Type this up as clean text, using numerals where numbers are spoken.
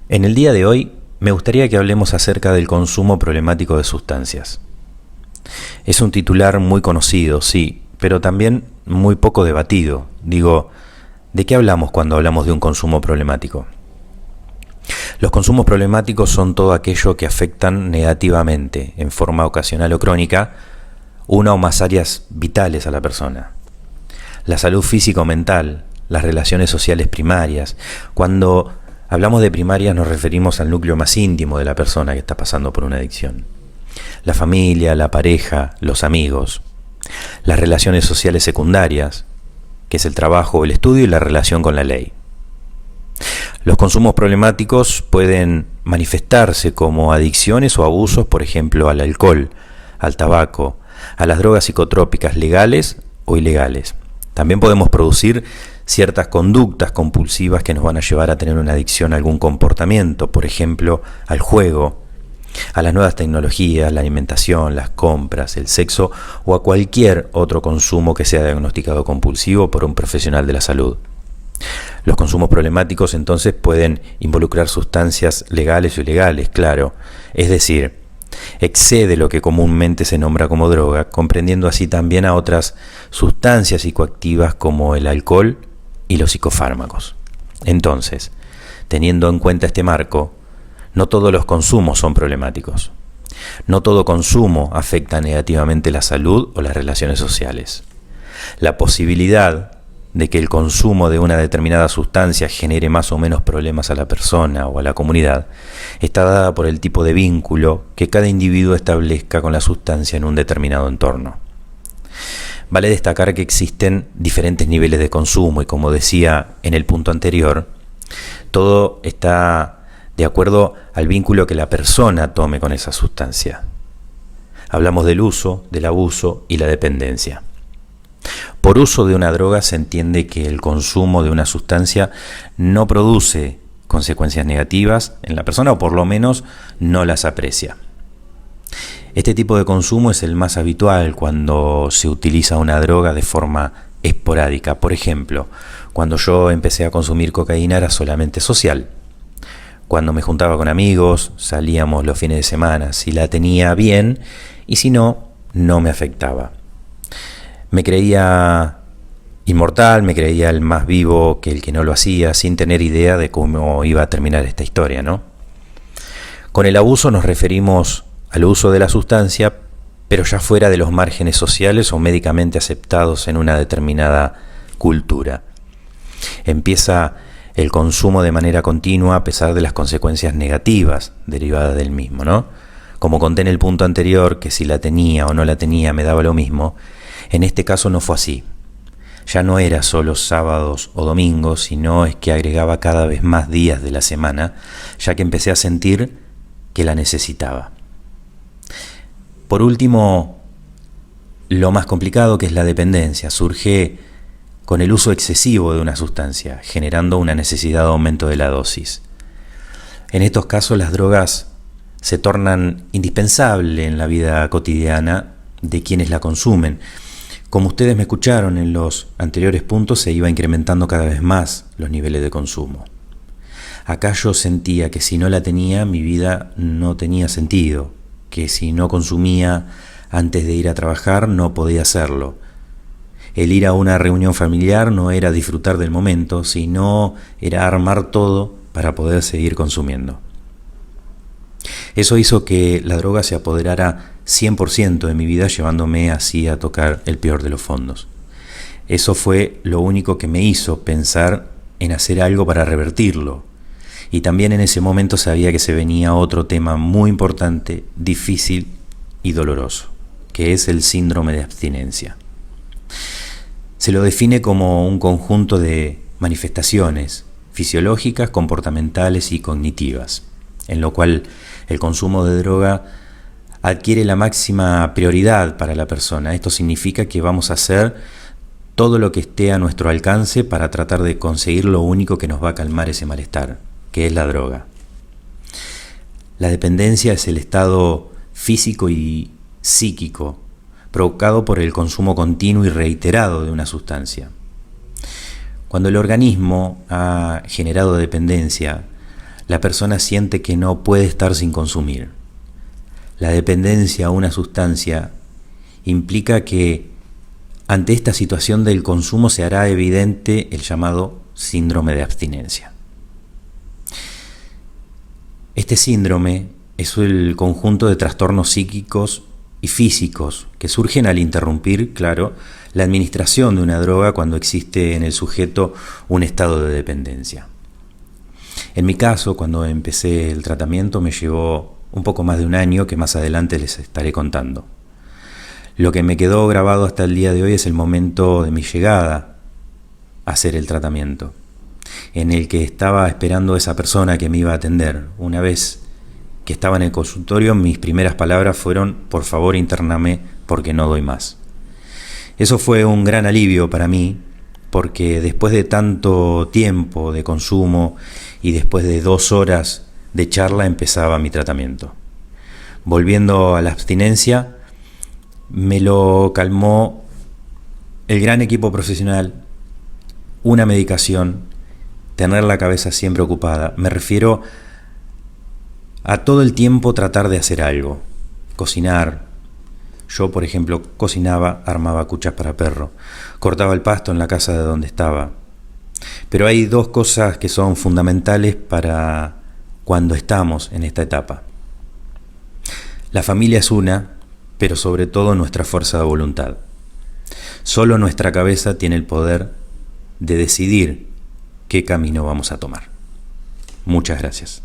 En el día de hoy me gustaría que hablemos acerca del consumo problemático de sustancias. Es un titular muy conocido, sí, pero también muy poco debatido. Digo, ¿de qué hablamos cuando hablamos de un consumo problemático? Los consumos problemáticos son todo aquello que afectan negativamente, en forma ocasional o crónica, una o más áreas vitales a la persona. La salud física o mental, las relaciones sociales primarias. Cuando hablamos de primarias nos referimos al núcleo más íntimo de la persona que está pasando por una adicción. La familia, la pareja, los amigos. Las relaciones sociales secundarias, que es el trabajo o el estudio y la relación con la ley. Los consumos problemáticos pueden manifestarse como adicciones o abusos, por ejemplo, al alcohol, al tabaco, a las drogas psicotrópicas legales o ilegales. También podemos producir ciertas conductas compulsivas que nos van a llevar a tener una adicción a algún comportamiento, por ejemplo, al juego, a las nuevas tecnologías, la alimentación, las compras, el sexo o a cualquier otro consumo que sea diagnosticado compulsivo por un profesional de la salud. Los consumos problemáticos entonces pueden involucrar sustancias legales o ilegales, claro, es decir, excede lo que comúnmente se nombra como droga, comprendiendo así también a otras sustancias psicoactivas como el alcohol y los psicofármacos. Entonces, teniendo en cuenta este marco, no todos los consumos son problemáticos. No todo consumo afecta negativamente la salud o las relaciones sociales. La posibilidad de que el consumo de una determinada sustancia genere más o menos problemas a la persona o a la comunidad está dada por el tipo de vínculo que cada individuo establezca con la sustancia en un determinado entorno. Vale destacar que existen diferentes niveles de consumo y, como decía en el punto anterior, todo está de acuerdo al vínculo que la persona tome con esa sustancia. Hablamos del uso, del abuso y la dependencia. Por uso de una droga se entiende que el consumo de una sustancia no produce consecuencias negativas en la persona, o por lo menos no las aprecia. Este tipo de consumo es el más habitual cuando se utiliza una droga de forma esporádica. Por ejemplo, cuando yo empecé a consumir cocaína era solamente social. Cuando me juntaba con amigos, salíamos los fines de semana, si la tenía bien y si no, no me afectaba. Me creía inmortal, me creía el más vivo que el que no lo hacía, sin tener idea de cómo iba a terminar esta historia, ¿no? Con el abuso nos referimos al uso de la sustancia, pero ya fuera de los márgenes sociales o médicamente aceptados en una determinada cultura. Empieza el consumo de manera continua a pesar de las consecuencias negativas derivadas del mismo, ¿no? Como conté en el punto anterior, que si la tenía o no la tenía me daba lo mismo, en este caso no fue así. Ya no era solo sábados o domingos, sino es que agregaba cada vez más días de la semana, ya que empecé a sentir que la necesitaba. Por último, lo más complicado, que es la dependencia, surge con el uso excesivo de una sustancia, generando una necesidad de aumento de la dosis. En estos casos las drogas se tornan indispensables en la vida cotidiana de quienes la consumen. Como ustedes me escucharon en los anteriores puntos, se iba incrementando cada vez más los niveles de consumo. Acá yo sentía que si no la tenía, mi vida no tenía sentido, que si no consumía antes de ir a trabajar, no podía hacerlo. El ir a una reunión familiar no era disfrutar del momento, sino era armar todo para poder seguir consumiendo. Eso hizo que la droga se apoderara 100% de mi vida, llevándome así a tocar el peor de los fondos. Eso fue lo único que me hizo pensar en hacer algo para revertirlo. Y también en ese momento sabía que se venía otro tema muy importante, difícil y doloroso, que es el síndrome de abstinencia. Se lo define como un conjunto de manifestaciones fisiológicas, comportamentales y cognitivas, en lo cual el consumo de droga adquiere la máxima prioridad para la persona. Esto significa que vamos a hacer todo lo que esté a nuestro alcance para tratar de conseguir lo único que nos va a calmar ese malestar, que es la droga. La dependencia es el estado físico y psíquico provocado por el consumo continuo y reiterado de una sustancia. Cuando el organismo ha generado dependencia, la persona siente que no puede estar sin consumir. La dependencia a una sustancia implica que ante esta situación del consumo se hará evidente el llamado síndrome de abstinencia. Este síndrome es el conjunto de trastornos psíquicos y físicos que surgen al interrumpir, claro, la administración de una droga cuando existe en el sujeto un estado de dependencia. En mi caso, cuando empecé el tratamiento, me llevó un poco más de un año, que más adelante les estaré contando. Lo que me quedó grabado hasta el día de hoy es el momento de mi llegada a hacer el tratamiento, en el que estaba esperando a esa persona que me iba a atender. Una vez que estaba en el consultorio, mis primeras palabras fueron: por favor, intername porque no doy más. Eso fue un gran alivio para mí, porque después de tanto tiempo de consumo y después de 2 horas de charla empezaba mi tratamiento. Volviendo a la abstinencia, me lo calmó el gran equipo profesional, una medicación, tener la cabeza siempre ocupada. Me refiero a todo el tiempo tratar de hacer algo, cocinar. Yo, por ejemplo, cocinaba, armaba cuchas para perro, cortaba el pasto en la casa de donde estaba. Pero hay 2 cosas que son fundamentales para cuando estamos en esta etapa. La familia es una, pero sobre todo nuestra fuerza de voluntad. Solo nuestra cabeza tiene el poder de decidir qué camino vamos a tomar. Muchas gracias.